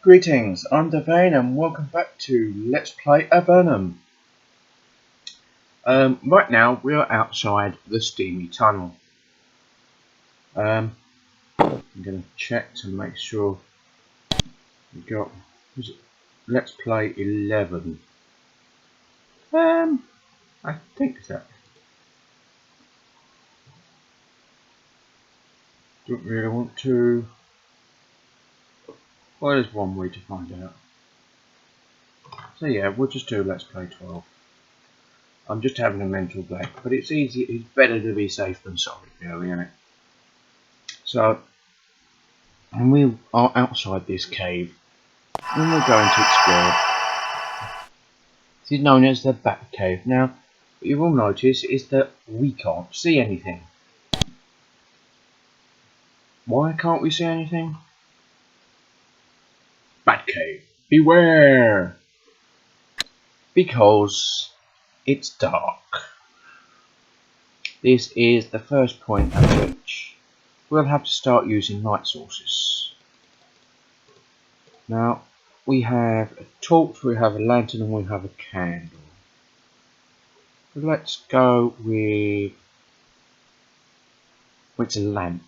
Greetings, I'm Devane and welcome back to Let's Play Avernum. Right now we are outside the steamy tunnel. I'm going to check to make sure we got Let's Play 11. I think so. Don't really want to. Well, there's one way to find out. So yeah, we'll just do Let's Play 12. I'm just having a mental blank, but it's easy. It's better to be safe than sorry, really, isn't it? So, and we are outside this cave, and we're going to explore. This is known as the Bat Cave. Now, what you will notice is that we can't see anything. Why can't we see anything? Bat Cave, beware! Because it's dark. This is the first point at which we'll have to start using light sources. Now, we have a torch, we have a lantern, and we have a candle. Let's go with it's a lamp.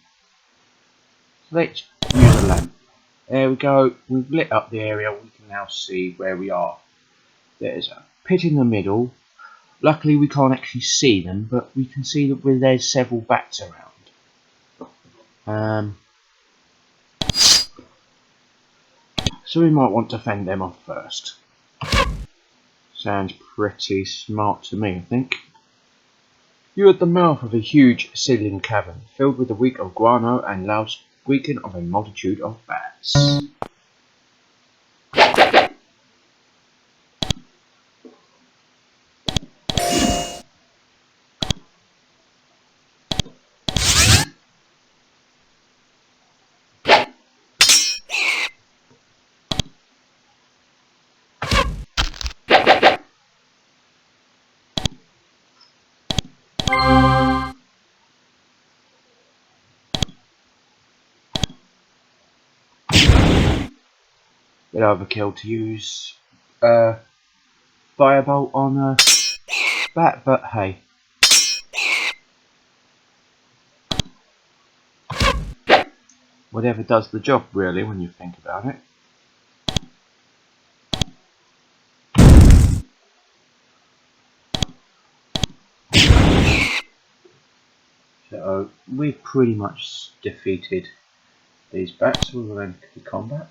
Let's use a lamp. There we go, we've lit up the area, we can now see where we are. There's a pit in the middle. Luckily we can't actually see them, but we can see that there's several bats around. So we might want to fend them off first. Sounds pretty smart to me, I think. You're at the mouth of a huge sealing cavern, filled with the reek of guano and loud squeaking of a multitude of bats. Bit overkill to use firebolt on a bat, but hey. Whatever does the job, really, when you think about it. So we've pretty much defeated these bats. We will enter the combat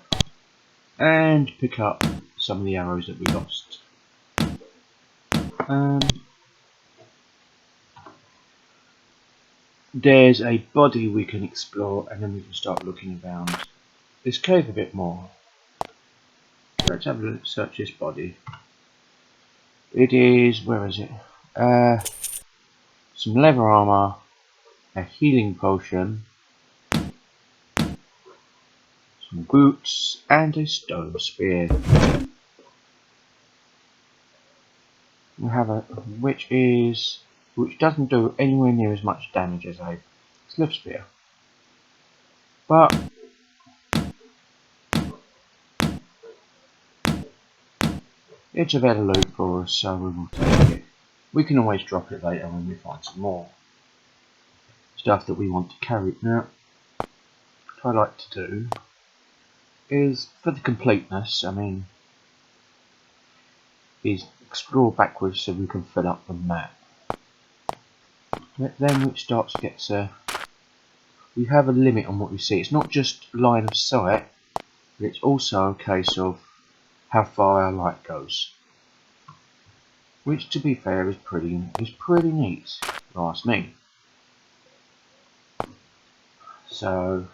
and pick up some of the arrows that we lost. There's a body we can explore, and then we can start looking around this cave a bit more. Let's have a look, search this body. It is, where is it? Some leather armour, a healing potion, some boots, and a stone spear. We have a which doesn't do anywhere near as much damage as a sliff spear, but it's a better loot for us, so we will take it. We can always drop it later when we find some more stuff that we want to carry. Now, what I like to do is, for the completeness, is explore backwards so we can fill up the map. Then it starts to get we have a limit on what we see. It's not just line of sight, but it's also a case of how far our light goes. Which, to be fair, is pretty neat, if you ask me. So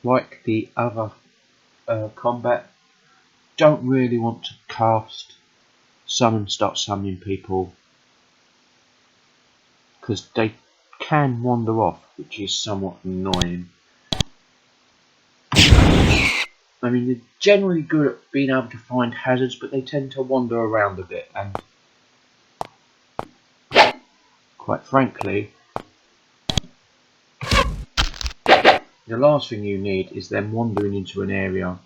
like the other combat, don't really want to cast start summoning people, because they can wander off, which is somewhat annoying. I mean, they're generally good at being able to find hazards, but they tend to wander around a bit, and quite frankly, the last thing you need is them wandering into an area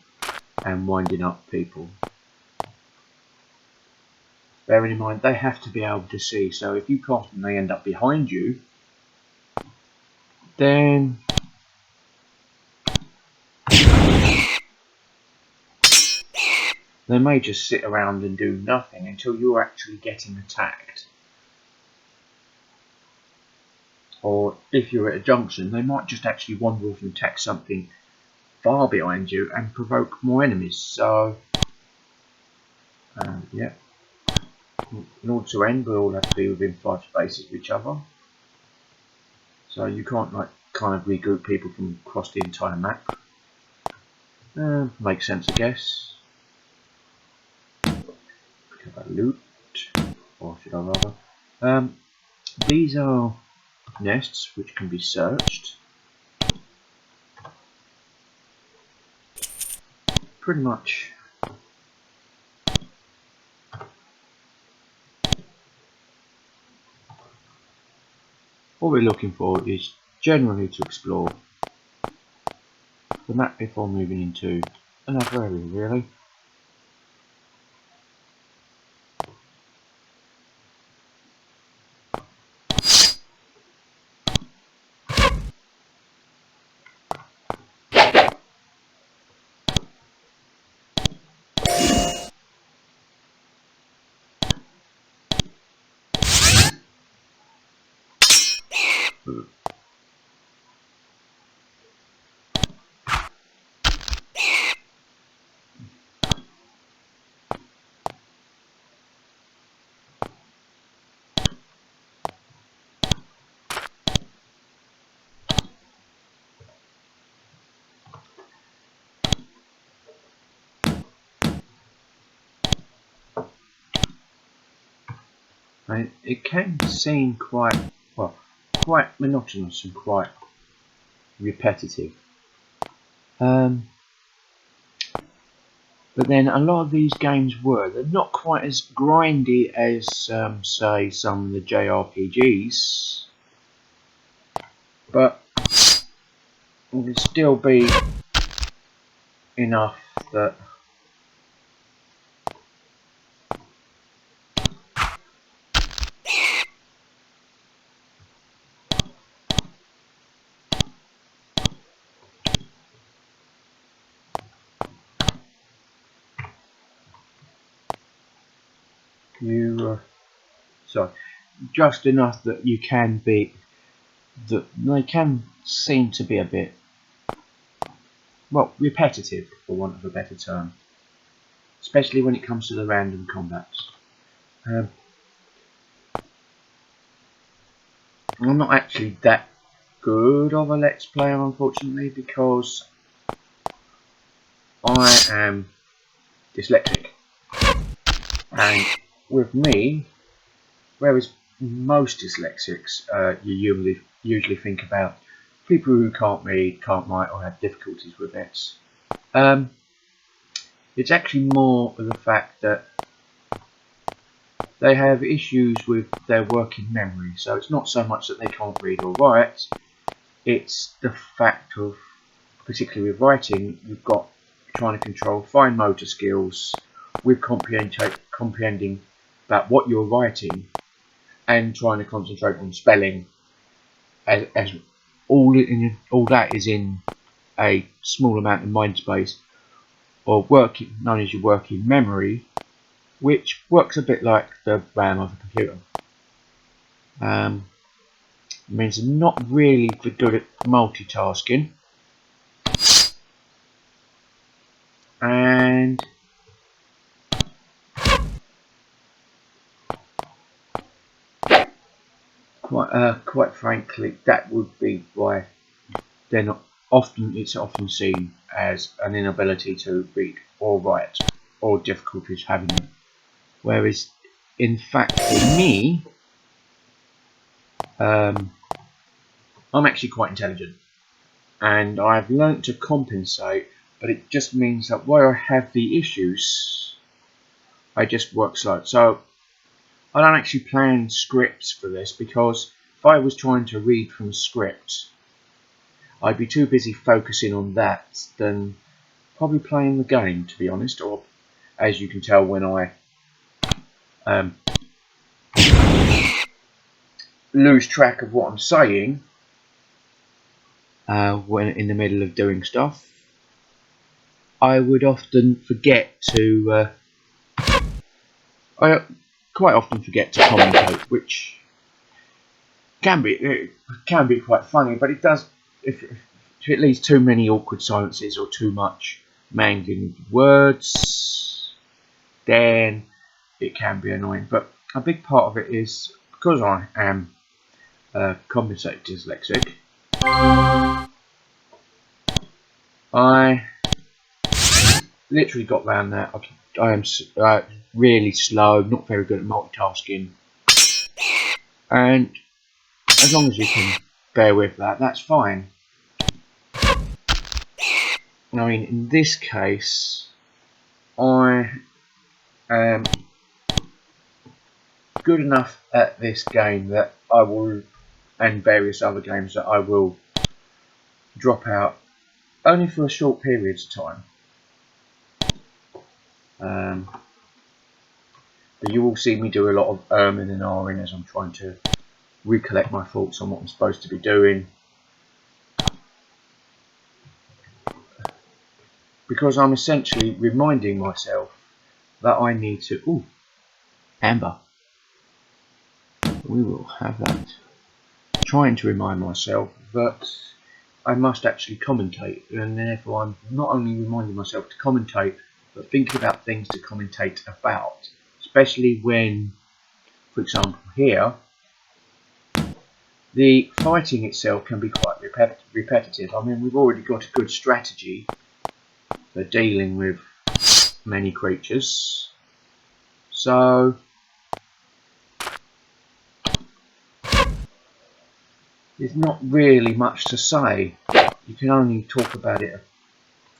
and winding up people. Bearing in mind, they have to be able to see, so if you cast and they end up behind you, then they may just sit around and do nothing until you're actually getting attacked. Or if you're at a junction, they might just actually wander off and attack something far behind you and provoke more enemies. So, yeah. In order to end, we all have to be within 5 spaces of each other. So you can't kind of regroup people from across the entire map. Makes sense, I guess. Pick up that loot, or should I rather? These are nests which can be searched. Pretty much what we're looking for is generally to explore the map before moving into another area, really. And it can seem quite monotonous and quite repetitive. But then a lot of these games they're not quite as grindy as say some of the JRPGs, but it will still be enough that just enough that you can that they can seem to be a bit repetitive, for want of a better term, especially when it comes to the random combats. I'm not actually that good of a Let's Player, unfortunately, because I am dyslexic, and with me, whereas most dyslexics you usually think about people who can't read, can't write, or have difficulties with it, it's actually more of the fact that they have issues with their working memory. So it's not so much that they can't read or write, it's the fact of, particularly with writing, you've got trying to control fine motor skills with comprehending about what you're writing and trying to concentrate on spelling, as all that is in a small amount of mind space, or known as your working memory, which works a bit like the RAM of a computer. Means I'm not really good at multitasking, and quite frankly, that would be why they're not it's often seen as an inability to read or write, or difficulties having it. Whereas, in fact, for me, I'm actually quite intelligent, and I've learnt to compensate. But it just means that where I have the issues, I just work slow. So I don't actually plan scripts for this, because if I was trying to read from scripts, I'd be too busy focusing on that than probably playing the game, to be honest. Or, as you can tell when I lose track of what I'm saying when in the middle of doing stuff, I would often forget to I quite often forget to commentate, which can be quite funny, but it does, if it leaves too many awkward silences or too much mangling words, then it can be annoying. But a big part of it is because I am compensated dyslexic, I literally got round that. I am really slow, not very good at multitasking, and as long as you can bear with that, that's fine. I mean, in this case, I am good enough at this game that I will, and various other games, that I will drop out only for a short periods of time. But you will see me do a lot of and ahhing as I'm trying to recollect my thoughts on what I'm supposed to be doing, because I'm essentially reminding myself that I need to. Ooh, amber. We will have that. Trying to remind myself that I must actually commentate, and therefore I'm not only reminding myself to commentate, but thinking about things to commentate about, especially when, for example, here, the fighting itself can be quite repetitive. I mean, we've already got a good strategy for dealing with many creatures, so there's not really much to say. You can only talk about it a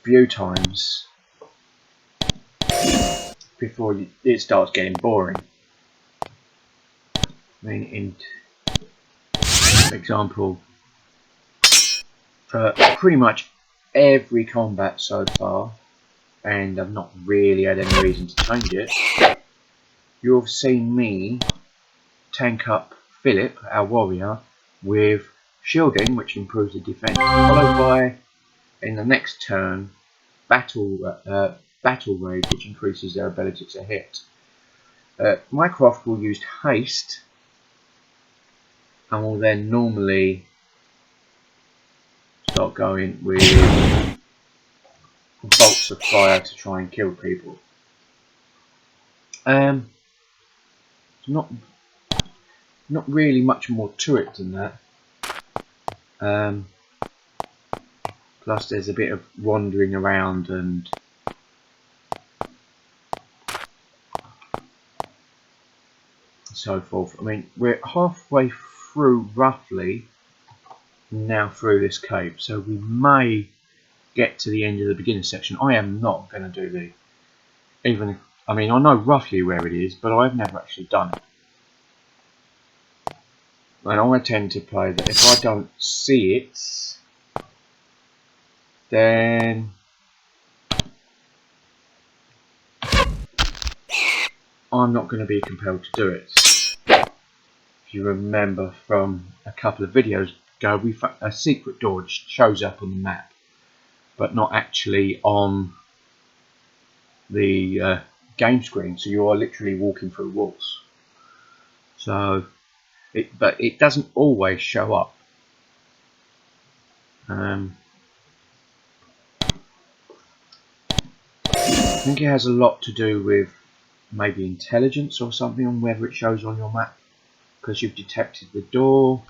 few times before it starts getting boring. I mean, for example, for pretty much every combat so far, and I've not really had any reason to change it, you've seen me tank up Philip, our warrior, with shielding, which improves the defense, followed by, in the next turn, battle rage, which increases their ability to hit. Mycroft will use haste, and will then normally start going with bolts of fire to try and kill people. Not really much more to it than that. Plus there's a bit of wandering around and so forth. I mean, we're halfway through, roughly, now through this cave, so we may get to the end of the beginner section. I am not going to do the, I mean, I know roughly where it is, but I've never actually done it. And I tend to play that if I don't see it, then I'm not going to be compelled to do it. If you remember from a couple of videos ago, a secret door shows up on the map, but not actually on the game screen, so you are literally walking through walls. So, but it doesn't always show up. I think it has a lot to do with maybe intelligence or something on whether it shows on your map, because you've detected the door.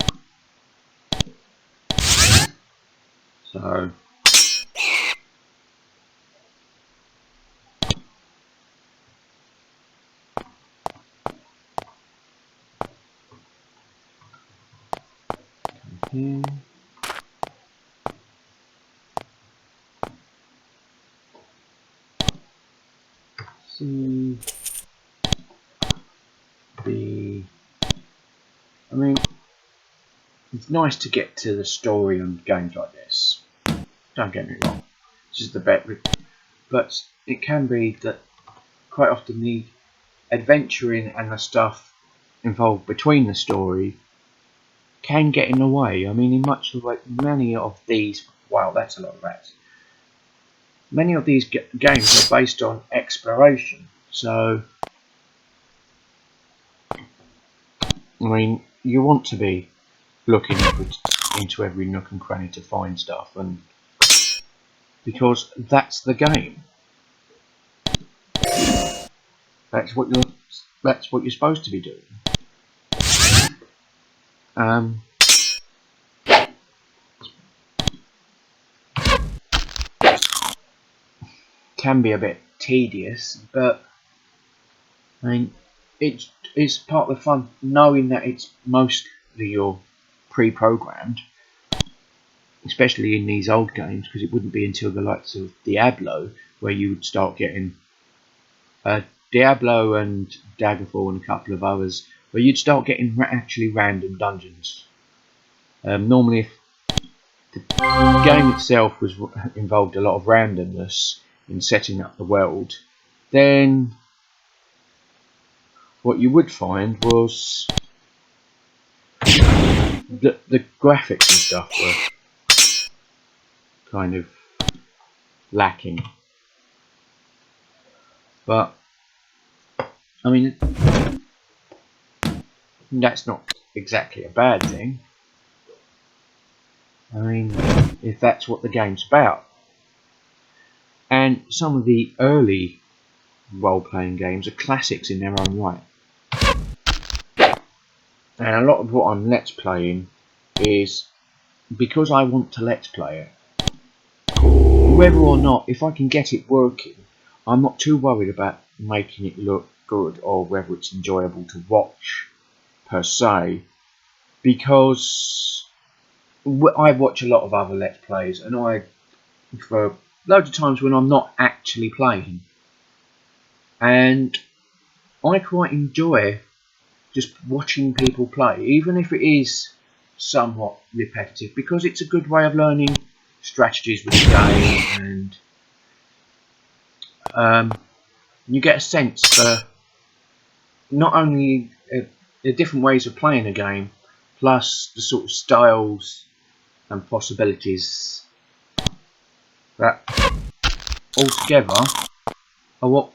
So here. C B. I mean, it's nice to get to the story on games like this. Don't get me wrong. It's just the bet, but it can be that quite often the adventuring and the stuff involved between the story can get in the way. I mean, in much of like many of these, wow, that's a lot of rats. Many of these games are based on exploration, so I mean, you want to be looking into every nook and cranny to find stuff, and because that's the game. That's what you're supposed to be doing. Can be a bit tedious, but I mean, it's part of the fun knowing that it's mostly you're pre-programmed, especially in these old games, because it wouldn't be until the likes of Diablo where you would start getting Diablo and Daggerfall and a couple of others, where you'd start getting actually random dungeons. Normally, if the game itself was involved a lot of randomness in setting up the world, then what you would find was that the graphics and stuff were kind of lacking. But I mean, that's not exactly a bad thing. I mean, if that's what the game's about. And some of the early role-playing games are classics in their own right. And a lot of what I'm let's playing is because I want to let's play it. Whether or not, if I can get it working, I'm not too worried about making it look good or whether it's enjoyable to watch per se, because I watch a lot of other let's plays, and for loads of times when I'm not actually playing, and I quite enjoy just watching people play, even if it is somewhat repetitive, because it's a good way of learning strategies with the game, and you get a sense for not only the different ways of playing a game, plus the sort of styles and possibilities that altogether are what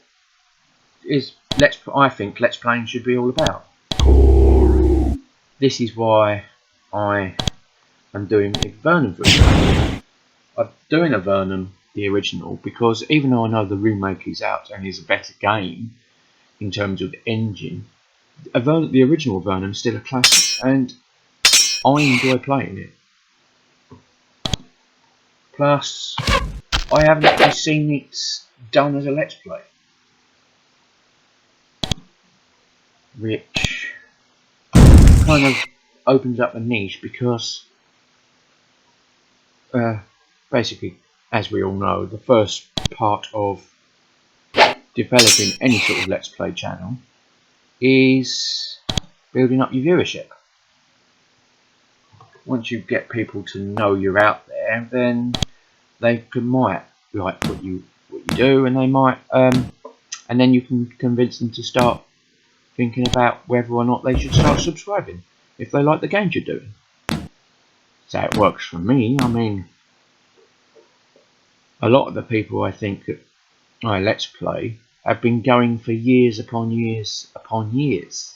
I think let's playing should be all about. This is why I am doing Avernum for example. I'm doing Avernum, the original, because even though I know the remake is out and is a better game in terms of engine, the original Avernum is still a classic, and I enjoy playing it. Plus, I haven't actually seen it done as a let's play, which kind of opens up a niche, because basically, as we all know, the first part of developing any sort of let's play channel is building up your viewership. Once you get people to know you're out there, then they might like what you do, and they might and then you can convince them to start thinking about whether or not they should start subscribing if they like the games you're doing. So it works for me. I mean, a lot of the people I think that I let's play have been going for years upon years upon years,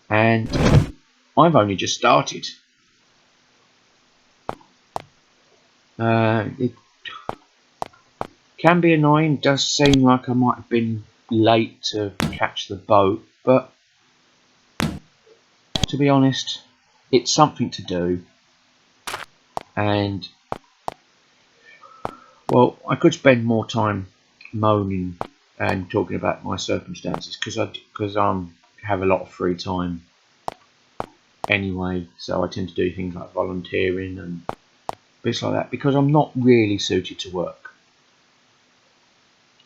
and I've only just started. It can be annoying. It does seem like I might have been late to catch the boat, but to be honest, it's something to do, and Well, I could spend more time moaning and talking about my circumstances because I have a lot of free time anyway, so I tend to do things like volunteering and bits like that because I'm not really suited to work,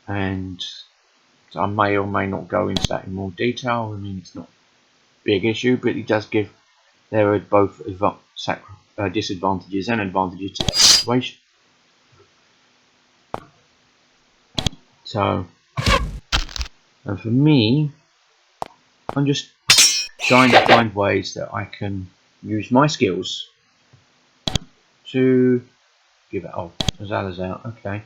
and so I may or may not go into that in more detail. I mean, it's not a big issue, but it does give there are both disadvantages and advantages to that situation. So, and for me, I'm just trying to find ways that I can use my skills to give it. Oh, Azala's out. Okay.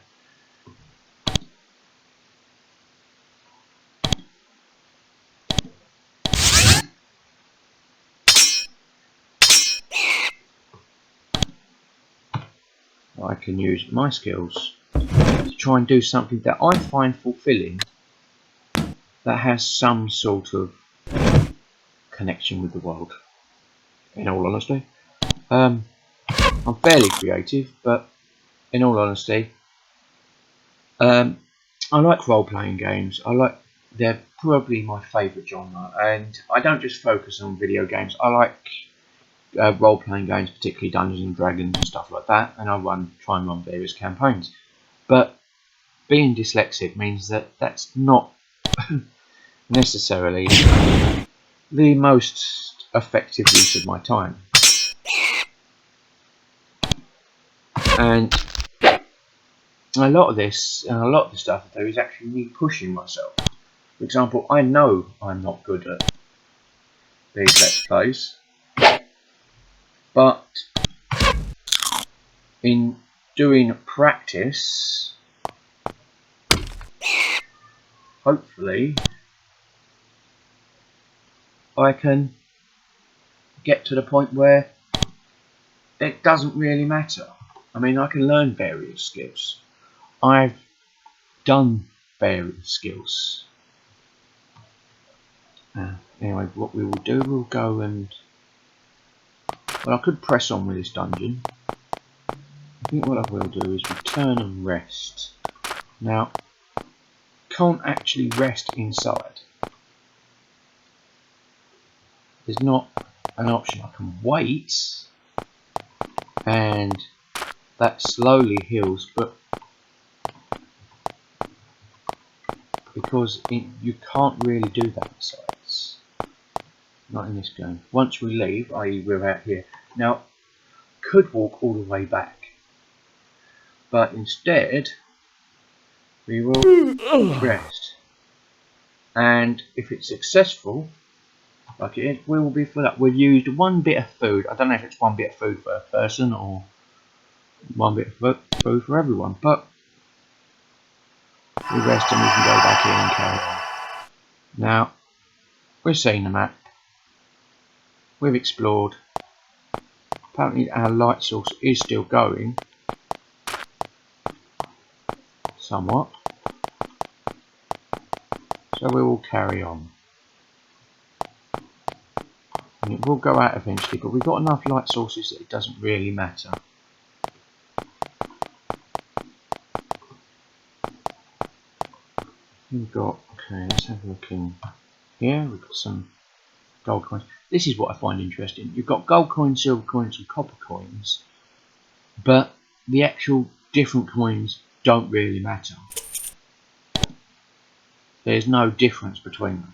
I can use my skills to try and do something that I find fulfilling, that has some sort of connection with the world. In all honesty, I'm fairly creative, but in all honesty, I like role-playing games. They're probably my favourite genre, and I don't just focus on video games. I like role-playing games, particularly Dungeons and Dragons and stuff like that, and I try and run various campaigns. But being dyslexic means that that's not necessarily the most effective use of my time. And a lot of this and a lot of the stuff I do is actually me pushing myself. For example, I know I'm not good at these Let's Plays, but in doing practice, hopefully I can get to the point where it doesn't really matter. I mean, I can learn various skills. I've done various skills. Anyway, what we will do, we'll go and... Well, I could press on with this dungeon. I think what I will do is return and rest. Now, can't actually rest inside. There's not an option. I can wait, and that slowly heals, but because you can't really do that besides. Not in this game. Once we leave, i.e. we're out here. Now, could walk all the way back, but instead we will rest. And if it's successful, like it is, we will be full up. We've used one bit of food. I don't know if it's one bit of food for a person or one bit of food for everyone, but we rest and we can go back in and carry on. Now, we've seen the map. We've explored. Apparently our light source is still going. Somewhat. So we will carry on. And it will go out eventually, but we've got enough light sources that it doesn't really matter. We've got, okay, let's have a look in here. We've got some gold coins. This is what I find interesting. You've got gold coins, silver coins and copper coins, but the actual different coins don't really matter. There's no difference between them.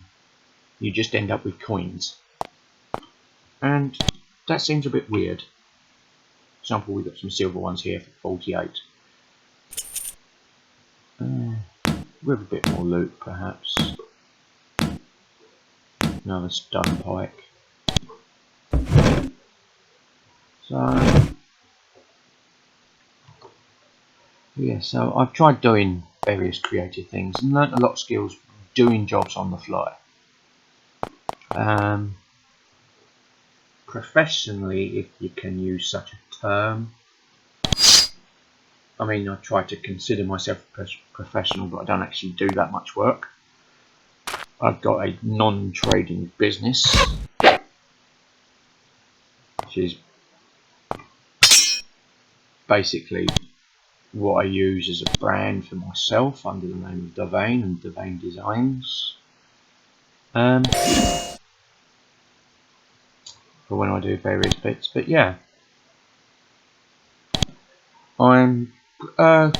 You just end up with coins. And that seems a bit weird. For example, we've got some silver ones here for 48. With a bit more loot, perhaps. Another stone pike. So, yeah, so I've tried doing various creative things and learnt a lot of skills doing jobs on the fly. Professionally, if you can use such a term. I mean, I try to consider myself professional, but I don't actually do that much work. I've got a non-trading business, which is basically what I use as a brand for myself under the name of Devane and Devane Designs. For when I do various bits, but yeah, I'm a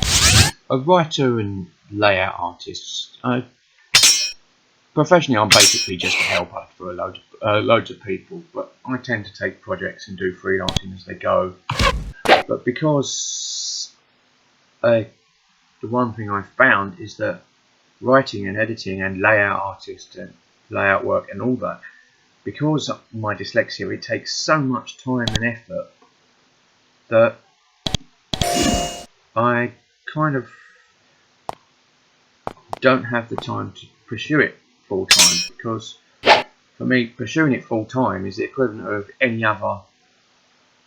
writer and layout artist. Professionally, I'm basically just a helper for loads of people, but I tend to take projects and do freelancing as they go. But because the one thing I've found is that writing and editing and layout artist and layout work and all that, because of my dyslexia, it takes so much time and effort that I kind of don't have the time to pursue it full time, because for me pursuing it full time is the equivalent of any other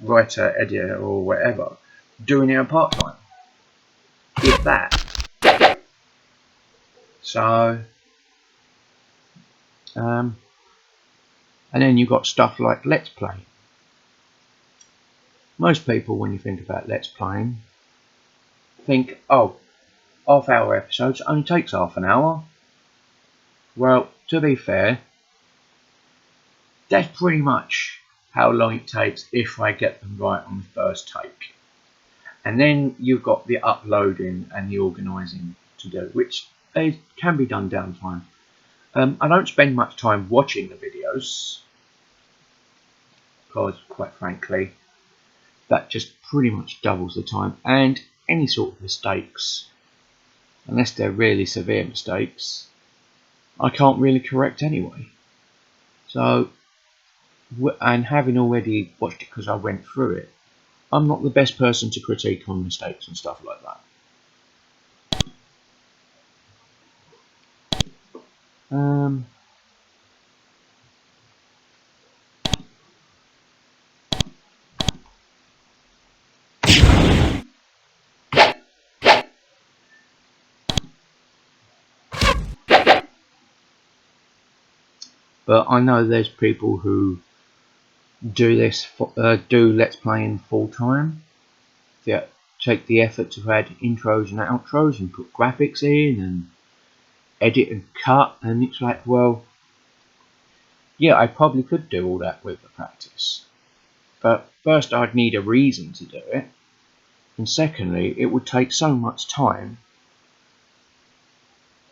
writer, editor or whatever doing it part time, if that. So and then you've got stuff like Let's Play. Most people, when you think about Let's Playing, think, oh, half-hour episodes only takes half an hour. Well, to be fair, that's pretty much how long it takes if I get them right on the first take. And then you've got the uploading and the organising to do, which can be done downtime. I don't spend much time watching the videos, because quite frankly, that just pretty much doubles the time, and any sort of mistakes, unless they're really severe mistakes, I can't really correct anyway. So, and having already watched it because I went through it, I'm not the best person to critique on mistakes and stuff like that. But I know there's people who do this, do Let's Playing full time. They take the effort to add intros and outros and put graphics in and edit and cut, and it's like, well, yeah, I probably could do all that with the practice. But first I'd need a reason to do it, and secondly, it would take so much time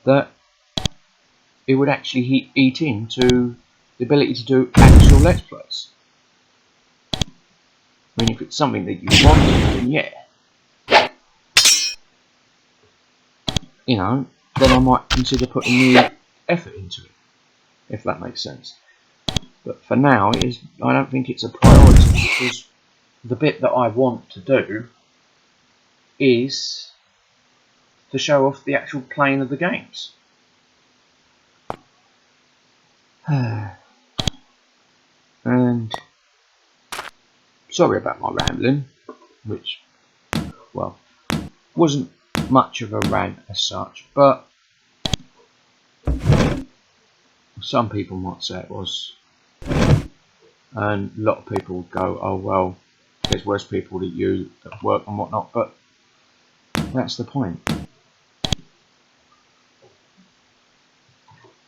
that it would actually eat into the ability to do actual Let's Plays. I mean, if it's something that you want, then yeah. You know, then I might consider putting the effort into it, if that makes sense. But for now, I don't think it's a priority, because the bit that I want to do is to show off the actual playing of the games. And sorry about my rambling, which, well, wasn't much of a rant as such, but some people might say it was, and a lot of people would go, oh well, there's worse people than you at work and whatnot, but that's the point.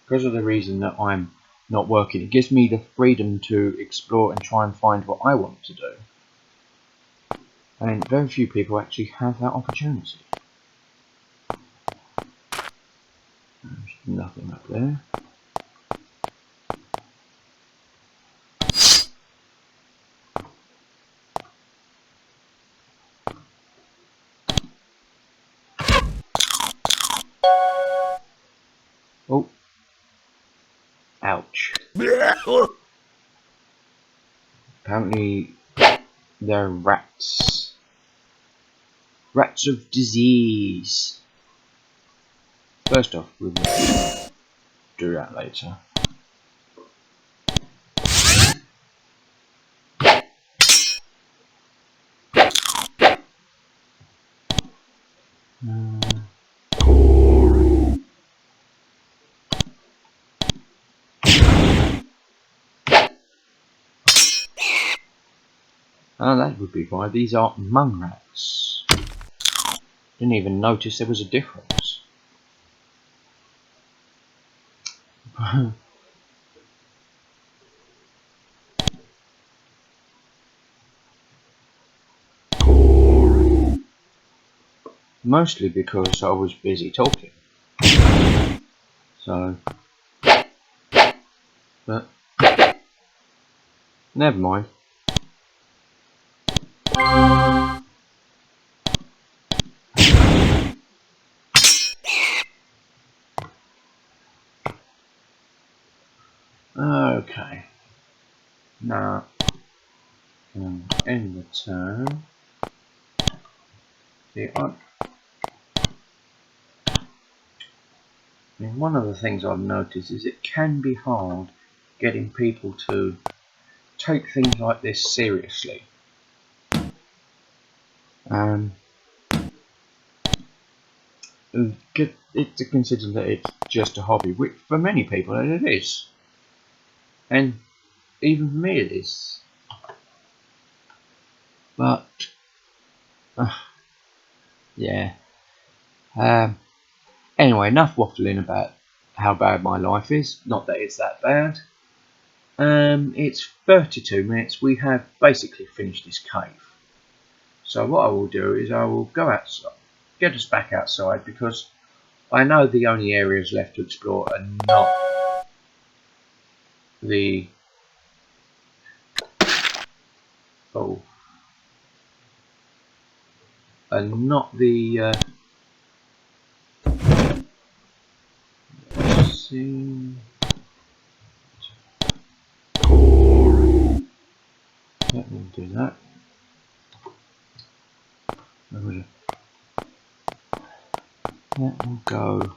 Because of the reason that I'm not working, it gives me the freedom to explore and try and find what I want to do. And very few people actually have that opportunity. There's nothing up there. Oh. Ouch. Apparently they're rats. Rats of disease. First off, we'll do that later. Oh, that would be fine. These are mung rats. Didn't even notice there was a difference. Mostly because I was busy talking. So, but never mind. Okay. Now, end the turn. See, one of the things I've noticed is it can be hard getting people to take things like this seriously. Get it to consider that it's just a hobby, which for many people it is, and even for me it is. But yeah. Anyway, enough waffling about how bad my life is. Not that it's that bad. It's 32 minutes. We have basically finished this cave. So what I will do is I will go outside, get us back outside, because I know the only areas left to explore are not the let's see. Let me do that. Let me go.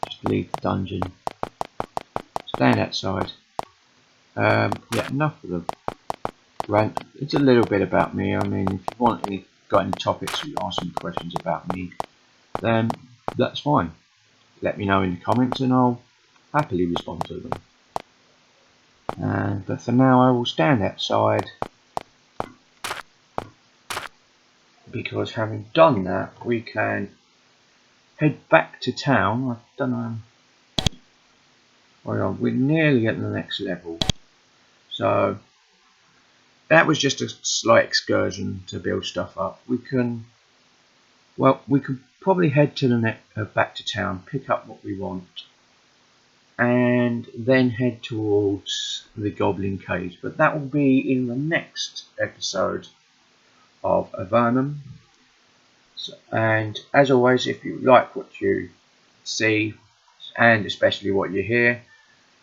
Just leave the dungeon. Stand outside. Yeah, enough of the rant. It's a little bit about me. I mean, if you got any topics or you ask any questions about me, then that's fine. Let me know in the comments and I'll happily respond to them. But for now I will stand outside, because having done that we can head back to town. I don't know. Well, we're nearly at the next level. So that was just a slight excursion to build stuff up. We could probably head to back to town, pick up what we want, and then head towards the Goblin Caves. But that will be in the next episode of Avernum. And as always, if you like what you see, and especially what you hear,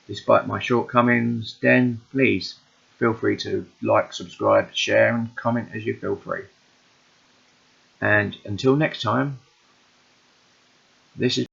despite my shortcomings, then please feel free to like, subscribe, share and comment as you feel free. And until next time, this is